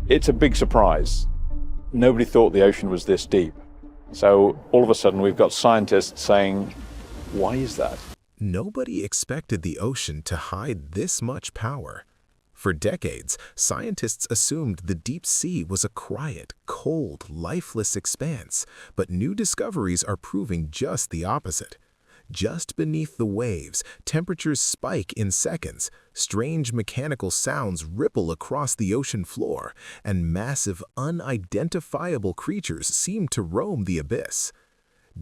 It's a big surprise. Nobody thought the ocean was this deep. So all of a sudden we've got scientists saying, why is that? Nobody expected the ocean to hide this much power. For decades, scientists assumed the deep sea was a quiet, cold, lifeless expanse, but new discoveries are proving just the opposite. Just beneath the waves, temperatures spike in seconds, strange mechanical sounds ripple across the ocean floor, and massive, unidentifiable creatures seem to roam the abyss.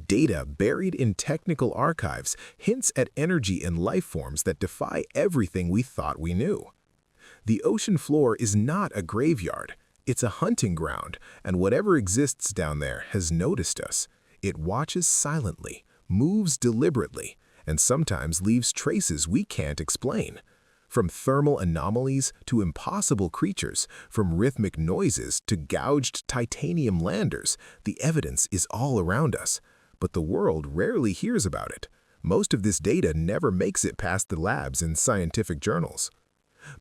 Data buried in technical archives hints at energy and life forms that defy everything we thought we knew. The ocean floor is not a graveyard, it's a hunting ground, and whatever exists down there has noticed us. It watches silently, moves deliberately, and sometimes leaves traces we can't explain. From thermal anomalies to impossible creatures, from rhythmic noises to gouged titanium landers, the evidence is all around us. But the world rarely hears about it. Most of this data never makes it past the labs in scientific journals.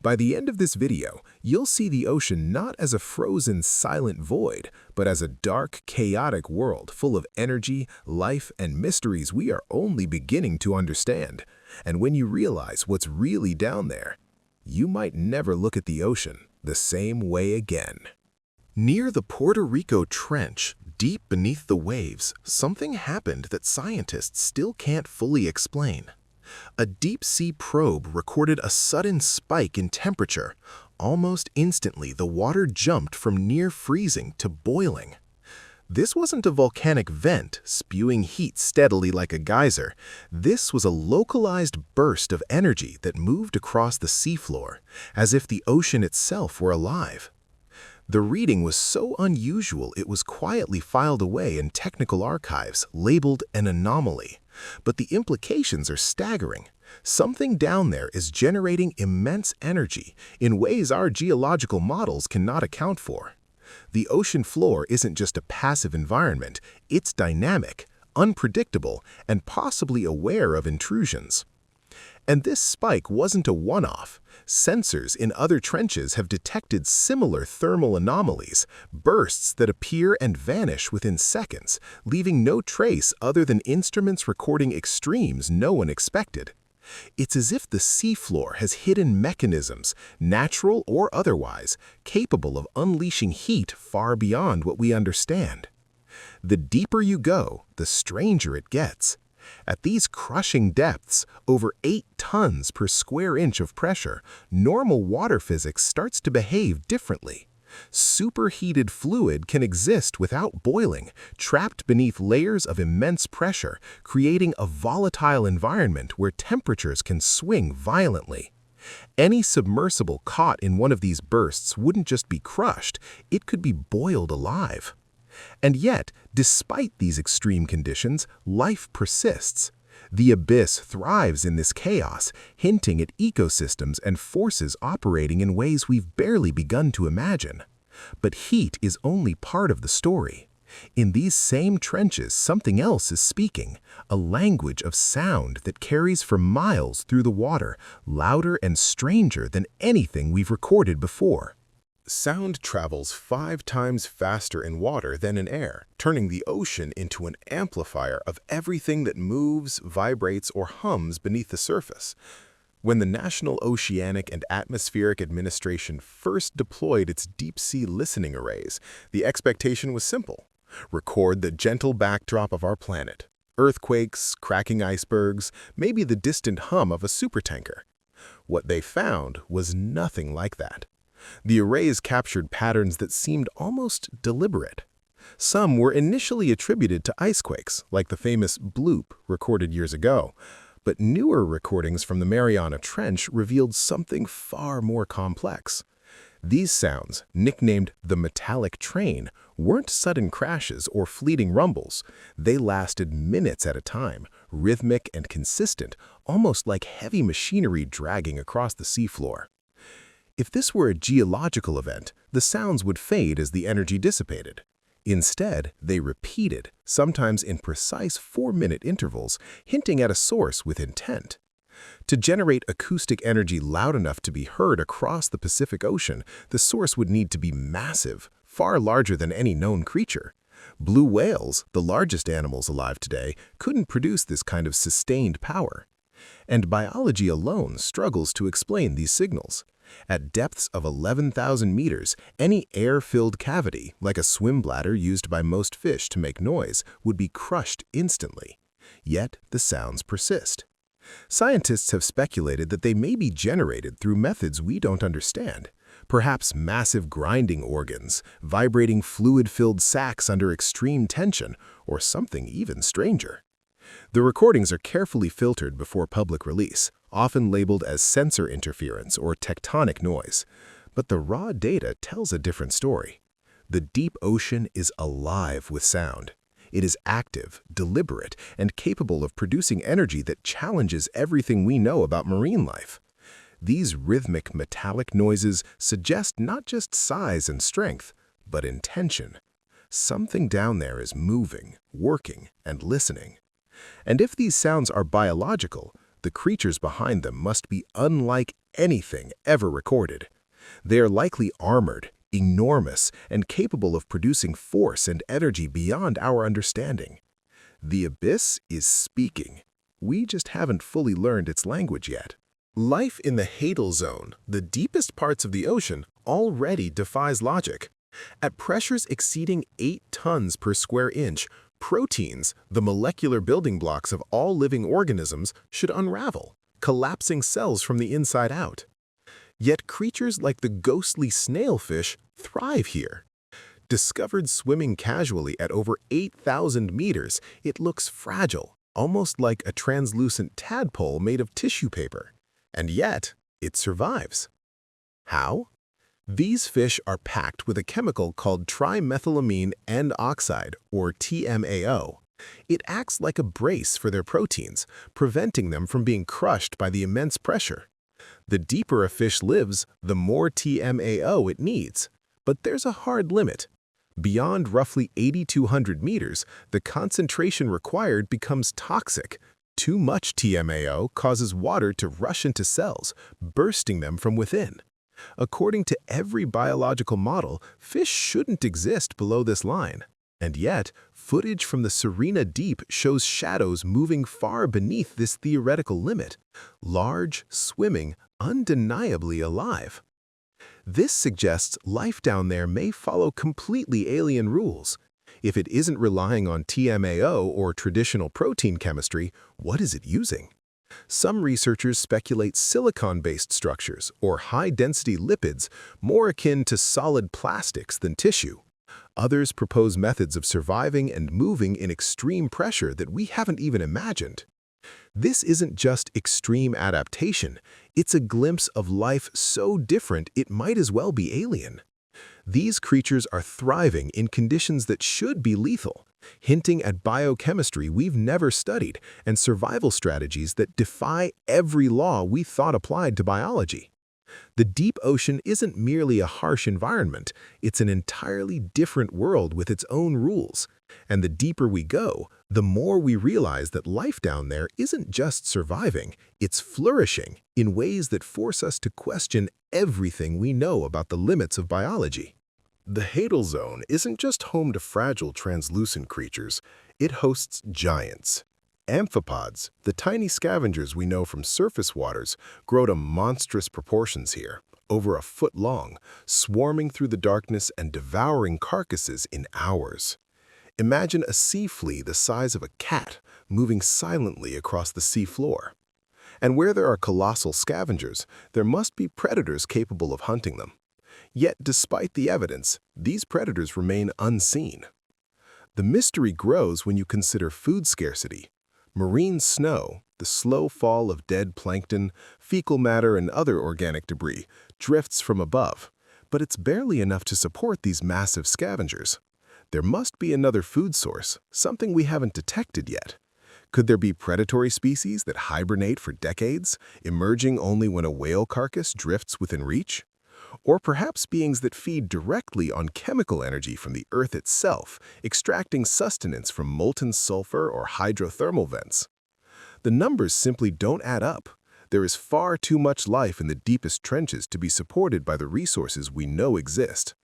By the end of this video, you'll see the ocean not as a frozen, silent void, but as a dark, chaotic world full of energy, life, and mysteries we are only beginning to understand. And when you realize what's really down there, you might never look at the ocean the same way again. Near the Puerto Rico Trench, deep beneath the waves, something happened that scientists still can't fully explain. A deep-sea probe recorded a sudden spike in temperature. Almost instantly, the water jumped from near freezing to boiling. This wasn't a volcanic vent spewing heat steadily like a geyser. This was a localized burst of energy that moved across the seafloor, as if the ocean itself were alive. The reading was so unusual it was quietly filed away in technical archives, labeled an anomaly. But the implications are staggering. Something down there is generating immense energy in ways our geological models cannot account for. The ocean floor isn't just a passive environment, it's dynamic, unpredictable, and possibly aware of intrusions. And this spike wasn't a one-off. Sensors in other trenches have detected similar thermal anomalies, bursts that appear and vanish within seconds, leaving no trace other than instruments recording extremes no one expected. It's as if the seafloor has hidden mechanisms, natural or otherwise, capable of unleashing heat far beyond what we understand. The deeper you go, the stranger it gets. At these crushing depths, over 8 tons per square inch of pressure, normal water physics starts to behave differently. Superheated fluid can exist without boiling, trapped beneath layers of immense pressure, creating a volatile environment where temperatures can swing violently. Any submersible caught in one of these bursts wouldn't just be crushed, it could be boiled alive. And yet, despite these extreme conditions, life persists. The abyss thrives in this chaos, hinting at ecosystems and forces operating in ways we've barely begun to imagine. But heat is only part of the story. In these same trenches, something else is speaking, a language of sound that carries for miles through the water, louder and stranger than anything we've recorded before. Sound travels 5 times faster in water than in air, turning the ocean into an amplifier of everything that moves, vibrates, or hums beneath the surface. When the National Oceanic and Atmospheric Administration first deployed its deep-sea listening arrays, the expectation was simple. Record the gentle backdrop of our planet. Earthquakes, cracking icebergs, maybe the distant hum of a supertanker. What they found was nothing like that. The arrays captured patterns that seemed almost deliberate. Some were initially attributed to icequakes, like the famous bloop recorded years ago, but newer recordings from the Mariana Trench revealed something far more complex. These sounds, nicknamed the metallic train, weren't sudden crashes or fleeting rumbles. They lasted minutes at a time, rhythmic and consistent, almost like heavy machinery dragging across the seafloor. If this were a geological event, the sounds would fade as the energy dissipated. Instead, they repeated, sometimes in precise 4-minute intervals, hinting at a source with intent. To generate acoustic energy loud enough to be heard across the Pacific Ocean, the source would need to be massive, far larger than any known creature. Blue whales, the largest animals alive today, couldn't produce this kind of sustained power. And biology alone struggles to explain these signals. At depths of 11,000 meters, any air-filled cavity, like a swim bladder used by most fish to make noise, would be crushed instantly. Yet the sounds persist. Scientists have speculated that they may be generated through methods we don't understand. Perhaps massive grinding organs, vibrating fluid-filled sacs under extreme tension, or something even stranger. The recordings are carefully filtered before public release, often labeled as sensor interference or tectonic noise. But the raw data tells a different story. The deep ocean is alive with sound. It is active, deliberate, and capable of producing energy that challenges everything we know about marine life. These rhythmic metallic noises suggest not just size and strength, but intention. Something down there is moving, working, and listening. And if these sounds are biological, the creatures behind them must be unlike anything ever recorded. They are likely armored, enormous, and capable of producing force and energy beyond our understanding. The abyss is speaking. We just haven't fully learned its language yet. Life in the Hadal Zone, the deepest parts of the ocean, already defies logic. At pressures exceeding 8 tons per square inch, proteins, the molecular building blocks of all living organisms, should unravel, collapsing cells from the inside out. Yet creatures like the ghostly snailfish thrive here. Discovered swimming casually at over 8,000 meters, it looks fragile, almost like a translucent tadpole made of tissue paper. And yet, it survives. How? These fish are packed with a chemical called trimethylamine N-oxide, or TMAO. It acts like a brace for their proteins, preventing them from being crushed by the immense pressure. The deeper a fish lives, the more TMAO it needs. But there's a hard limit. Beyond roughly 8,200 meters, the concentration required becomes toxic. Too much TMAO causes water to rush into cells, bursting them from within. According to every biological model, fish shouldn't exist below this line. And yet, footage from the Serena Deep shows shadows moving far beneath this theoretical limit. Large, swimming, undeniably alive. This suggests life down there may follow completely alien rules. If it isn't relying on TMAO or traditional protein chemistry, what is it using? Some researchers speculate silicon-based structures or high-density lipids more akin to solid plastics than tissue. Others propose methods of surviving and moving in extreme pressure that we haven't even imagined. This isn't just extreme adaptation, it's a glimpse of life so different it might as well be alien. These creatures are thriving in conditions that should be lethal, hinting at biochemistry we've never studied and survival strategies that defy every law we thought applied to biology. The deep ocean isn't merely a harsh environment, it's an entirely different world with its own rules. And the deeper we go, the more we realize that life down there isn't just surviving, it's flourishing in ways that force us to question everything we know about the limits of biology. The Hadal Zone isn't just home to fragile, translucent creatures, it hosts giants. Amphipods, the tiny scavengers we know from surface waters, grow to monstrous proportions here, over a foot long, swarming through the darkness and devouring carcasses in hours. Imagine a sea flea the size of a cat moving silently across the sea floor. And where there are colossal scavengers, there must be predators capable of hunting them. Yet, despite the evidence, these predators remain unseen. The mystery grows when you consider food scarcity. Marine snow, the slow fall of dead plankton, fecal matter, and other organic debris, drifts from above, but it's barely enough to support these massive scavengers. There must be another food source, something we haven't detected yet. Could there be predatory species that hibernate for decades, emerging only when a whale carcass drifts within reach? Or perhaps beings that feed directly on chemical energy from the Earth itself, extracting sustenance from molten sulfur or hydrothermal vents. The numbers simply don't add up. There is far too much life in the deepest trenches to be supported by the resources we know exist.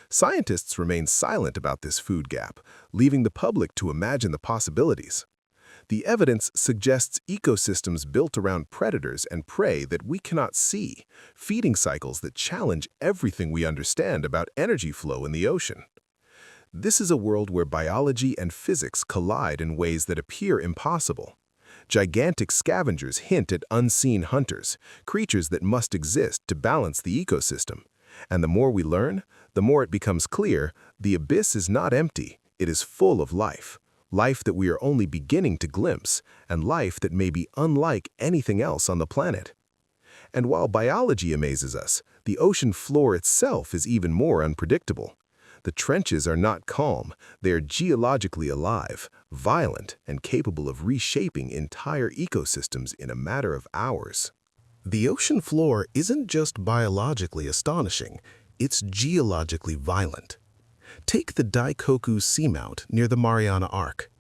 Scientists remain silent about this food gap, leaving the public to imagine the possibilities. The evidence suggests ecosystems built around predators and prey that we cannot see, feeding cycles that challenge everything we understand about energy flow in the ocean. This is a world where biology and physics collide in ways that appear impossible. Gigantic scavengers hint at unseen hunters, creatures that must exist to balance the ecosystem. And the more we learn, the more it becomes clear the abyss is not empty, it is full of life. Life that we are only beginning to glimpse, and life that may be unlike anything else on the planet. And while biology amazes us, the ocean floor itself is even more unpredictable. The trenches are not calm, they are geologically alive, violent, and capable of reshaping entire ecosystems in a matter of hours. The ocean floor isn't just biologically astonishing, it's geologically violent. Take the Daikoku seamount near the Mariana Arc.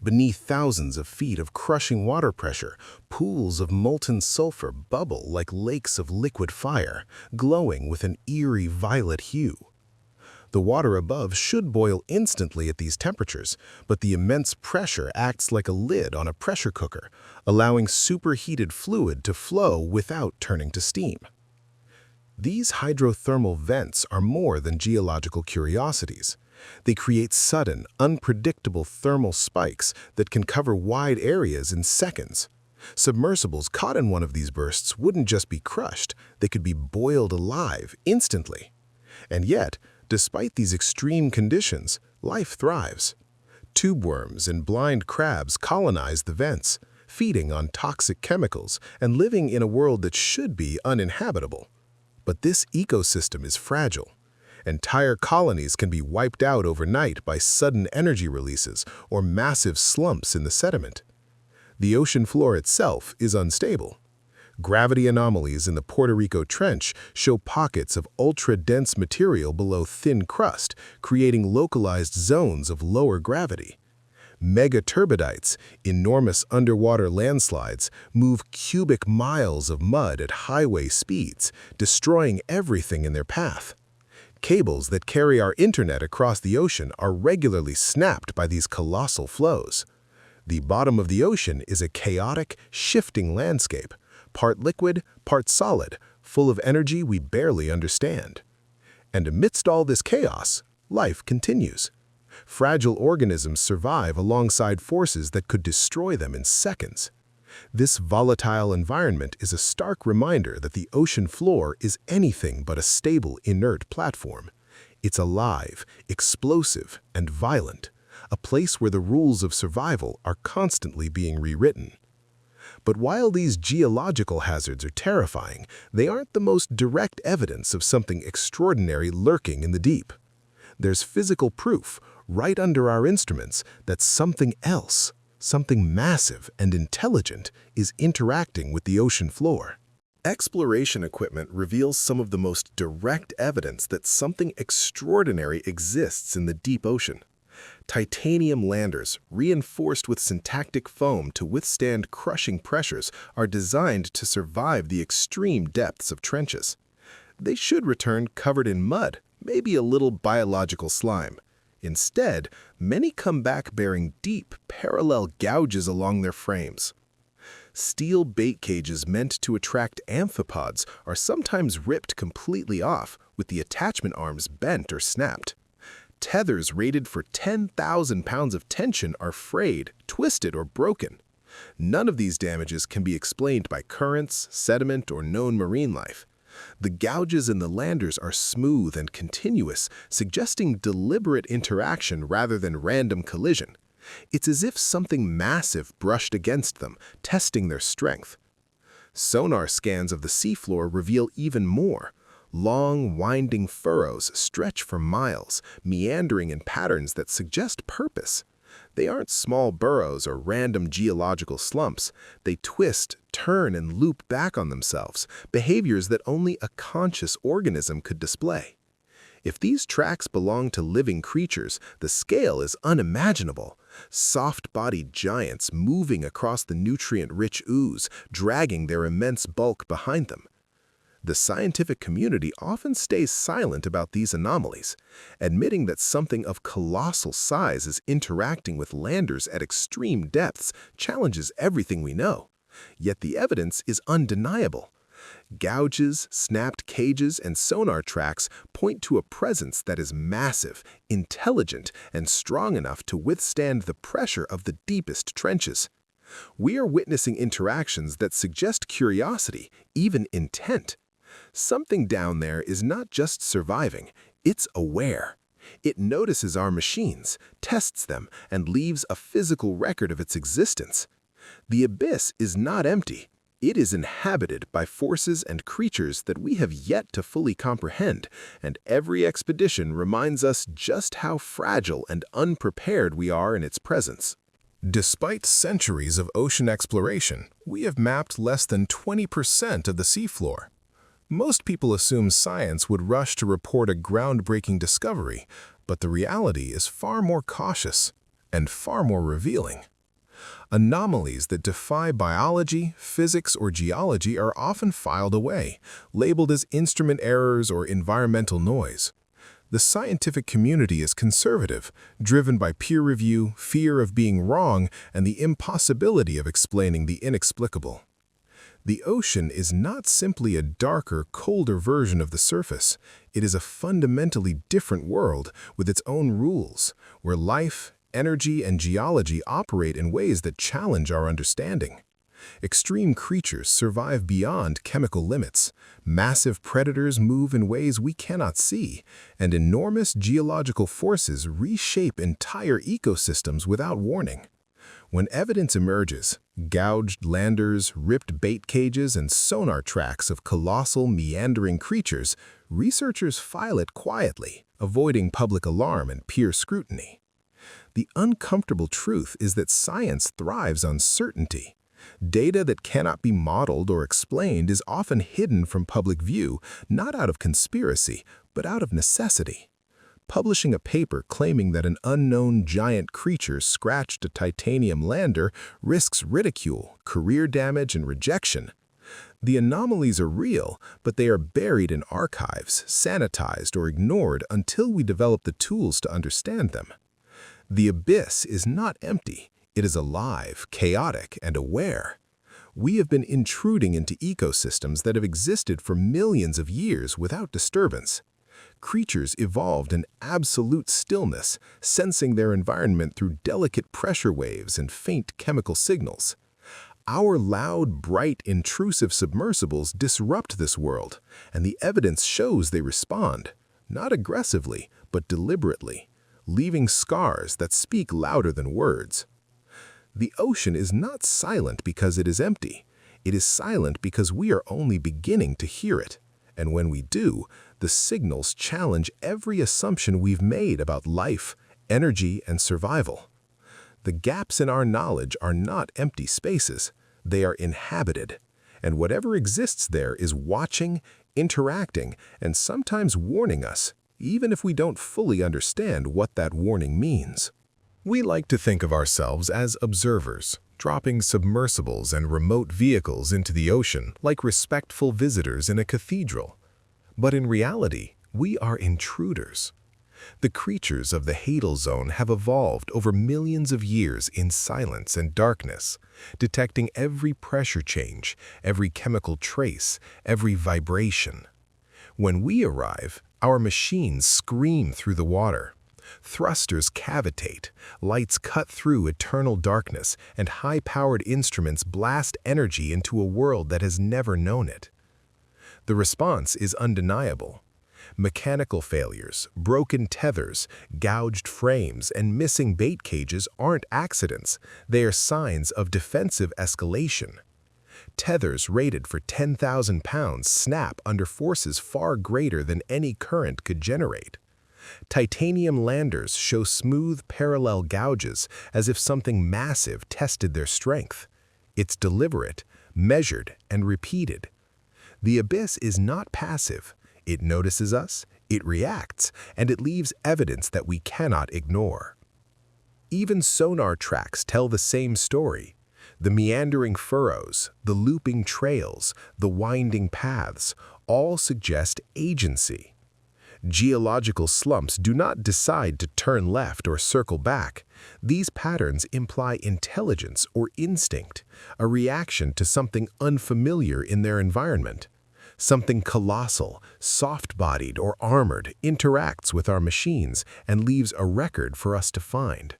Beneath thousands of feet of crushing water pressure, pools of molten sulfur bubble like lakes of liquid fire, glowing with an eerie violet hue. The water above should boil instantly at these temperatures, but the immense pressure acts like a lid on a pressure cooker, allowing superheated fluid to flow without turning to steam. These hydrothermal vents are more than geological curiosities. They create sudden, unpredictable thermal spikes that can cover wide areas in seconds. Submersibles caught in one of these bursts wouldn't just be crushed, they could be boiled alive instantly. And yet, despite these extreme conditions, life thrives. Tube worms and blind crabs colonize the vents, feeding on toxic chemicals and living in a world that should be uninhabitable. But this ecosystem is fragile. Entire colonies can be wiped out overnight by sudden energy releases or massive slumps in the sediment. The ocean floor itself is unstable. Gravity anomalies in the Puerto Rico Trench show pockets of ultra-dense material below thin crust, creating localized zones of lower gravity. Megaturbidites, enormous underwater landslides, move cubic miles of mud at highway speeds, destroying everything in their path. Cables that carry our internet across the ocean are regularly snapped by these colossal flows. The bottom of the ocean is a chaotic, shifting landscape, part liquid, part solid, full of energy we barely understand. And amidst all this chaos, life continues. Fragile organisms survive alongside forces that could destroy them in seconds. This volatile environment is a stark reminder that the ocean floor is anything but a stable, inert platform. It's alive, explosive, and violent, a place where the rules of survival are constantly being rewritten. But while these geological hazards are terrifying, they aren't the most direct evidence of something extraordinary lurking in the deep. There's physical proof, right under our instruments, that something else, something massive and intelligent, is interacting with the ocean floor. Exploration equipment reveals some of the most direct evidence that something extraordinary exists in the deep ocean. Titanium landers, reinforced with syntactic foam to withstand crushing pressures, are designed to survive the extreme depths of trenches. They should return covered in mud, maybe a little biological slime. Instead, many come back bearing deep, parallel gouges along their frames. Steel bait cages meant to attract amphipods are sometimes ripped completely off, with the attachment arms bent or snapped. Tethers rated for 10,000 pounds of tension are frayed, twisted, or broken. None of these damages can be explained by currents, sediment, or known marine life. The gouges in the landers are smooth and continuous, suggesting deliberate interaction rather than random collision. It's as if something massive brushed against them, testing their strength. Sonar scans of the seafloor reveal even more. Long, winding furrows stretch for miles, meandering in patterns that suggest purpose. They aren't small burrows or random geological slumps. They twist, turn, and loop back on themselves, behaviors that only a conscious organism could display. If these tracks belong to living creatures, the scale is unimaginable. soft-bodied giants moving across the nutrient-rich ooze, dragging their immense bulk behind them. The scientific community often stays silent about these anomalies, admitting that something of colossal size is interacting with landers at extreme depths challenges everything we know. Yet the evidence is undeniable. Gouges, snapped cages, and sonar tracks point to a presence that is massive, intelligent, and strong enough to withstand the pressure of the deepest trenches. We are witnessing interactions that suggest curiosity, even intent. Something down there is not just surviving, it's aware. It notices our machines, tests them, and leaves a physical record of its existence. The abyss is not empty. It is inhabited by forces and creatures that we have yet to fully comprehend, and every expedition reminds us just how fragile and unprepared we are in its presence. Despite centuries of ocean exploration, we have mapped less than 20% of the seafloor. Most people assume science would rush to report a groundbreaking discovery, but the reality is far more cautious and far more revealing. Anomalies that defy biology, physics, or geology are often filed away, labeled as instrument errors or environmental noise. The scientific community is conservative, driven by peer review, fear of being wrong, and the impossibility of explaining the inexplicable. The ocean is not simply a darker, colder version of the surface. It is a fundamentally different world with its own rules, where life, energy, and geology operate in ways that challenge our understanding. Extreme creatures survive beyond chemical limits. Massive predators move in ways we cannot see, and enormous geological forces reshape entire ecosystems without warning. When evidence emerges, gouged landers, ripped bait cages, and sonar tracks of colossal, meandering creatures, researchers file it quietly, avoiding public alarm and peer scrutiny. The uncomfortable truth is that science thrives on certainty. Data that cannot be modeled or explained is often hidden from public view, not out of conspiracy, but out of necessity. Publishing a paper claiming that an unknown giant creature scratched a titanium lander risks ridicule, career damage, and rejection. The anomalies are real, but they are buried in archives, sanitized, or ignored until we develop the tools to understand them. The abyss is not empty. It is alive, chaotic, and aware. We have been intruding into ecosystems that have existed for millions of years without disturbance. Creatures evolved in absolute stillness, sensing their environment through delicate pressure waves and faint chemical signals. Our loud, bright, intrusive submersibles disrupt this world, and the evidence shows they respond, not aggressively, but deliberately, leaving scars that speak louder than words. The ocean is not silent because it is empty. It is silent because we are only beginning to hear it. And when we do, the signals challenge every assumption we've made about life, energy, and survival. The gaps in our knowledge are not empty spaces. They are inhabited. And whatever exists there is watching, interacting, and sometimes warning us, even if we don't fully understand what that warning means. We like to think of ourselves as observers, dropping submersibles and remote vehicles into the ocean like respectful visitors in a cathedral. But in reality, we are intruders. The creatures of the Hadal Zone have evolved over millions of years in silence and darkness, detecting every pressure change, every chemical trace, every vibration. When we arrive, our machines scream through the water. Thrusters cavitate, lights cut through eternal darkness, and high-powered instruments blast energy into a world that has never known it. The response is undeniable. Mechanical failures, broken tethers, gouged frames, and missing bait cages aren't accidents. They are signs of defensive escalation. Tethers rated for 10,000 pounds snap under forces far greater than any current could generate. Titanium landers show smooth, parallel gouges as if something massive tested their strength. It's deliberate, measured, and repeated. The abyss is not passive. It notices us, it reacts, and it leaves evidence that we cannot ignore. Even sonar tracks tell the same story. The meandering furrows, the looping trails, the winding paths all suggest agency. Geological slumps do not decide to turn left or circle back. These patterns imply intelligence or instinct, a reaction to something unfamiliar in their environment. Something colossal, soft-bodied or armored interacts with our machines and leaves a record for us to find.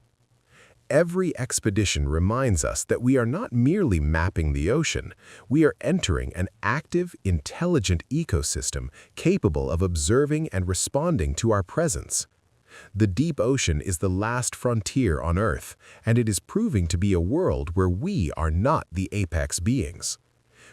Every expedition reminds us that we are not merely mapping the ocean, we are entering an active, intelligent ecosystem capable of observing and responding to our presence. The deep ocean is the last frontier on Earth, and it is proving to be a world where we are not the apex beings.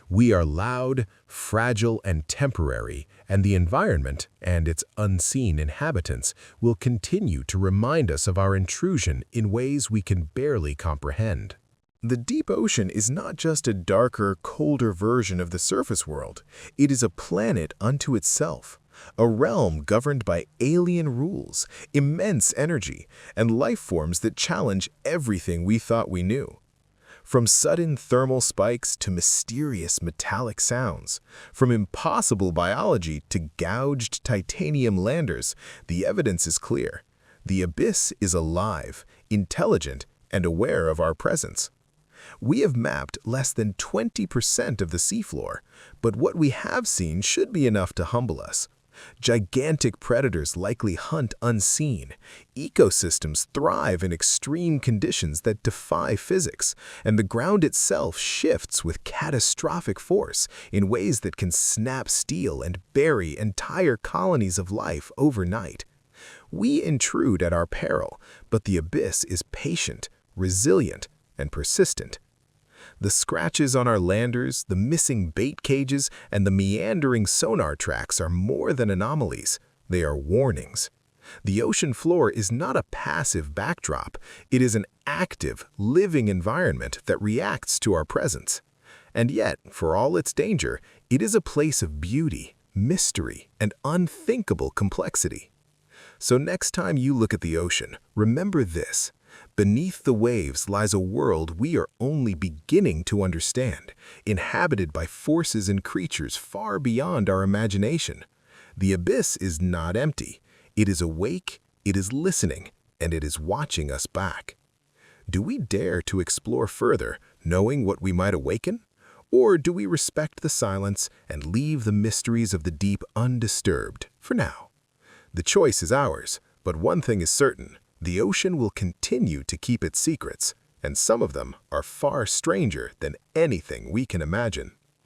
We are loud, fragile, and temporary, and the environment and its unseen inhabitants will continue to remind us of our intrusion in ways we can barely comprehend. The deep ocean is not just a darker, colder version of the surface world. It is a planet unto itself, a realm governed by alien rules, immense energy, and life forms that challenge everything we thought we knew. From sudden thermal spikes to mysterious metallic sounds, from impossible biology to gouged titanium landers, the evidence is clear. The abyss is alive, intelligent, and aware of our presence. We have mapped less than 20% of the seafloor, but what we have seen should be enough to humble us. Gigantic predators likely hunt unseen. Ecosystems thrive in extreme conditions that defy physics, and the ground itself shifts with catastrophic force in ways that can snap steel and bury entire colonies of life overnight. We intrude at our peril, but the abyss is patient, resilient, and persistent. The scratches on our landers, the missing bait cages, and the meandering sonar tracks are more than anomalies. They are warnings. The ocean floor is not a passive backdrop. It is an active, living environment that reacts to our presence. And yet, for all its danger, it is a place of beauty, mystery, and unthinkable complexity. So next time you look at the ocean, remember this. Beneath the waves lies a world we are only beginning to understand, inhabited by forces and creatures far beyond our imagination. The abyss is not empty. It is awake, it is listening, and it is watching us back. Do we dare to explore further, knowing what we might awaken? Or do we respect the silence and leave the mysteries of the deep undisturbed for now? The choice is ours, but one thing is certain. The ocean will continue to keep its secrets, and some of them are far stranger than anything we can imagine.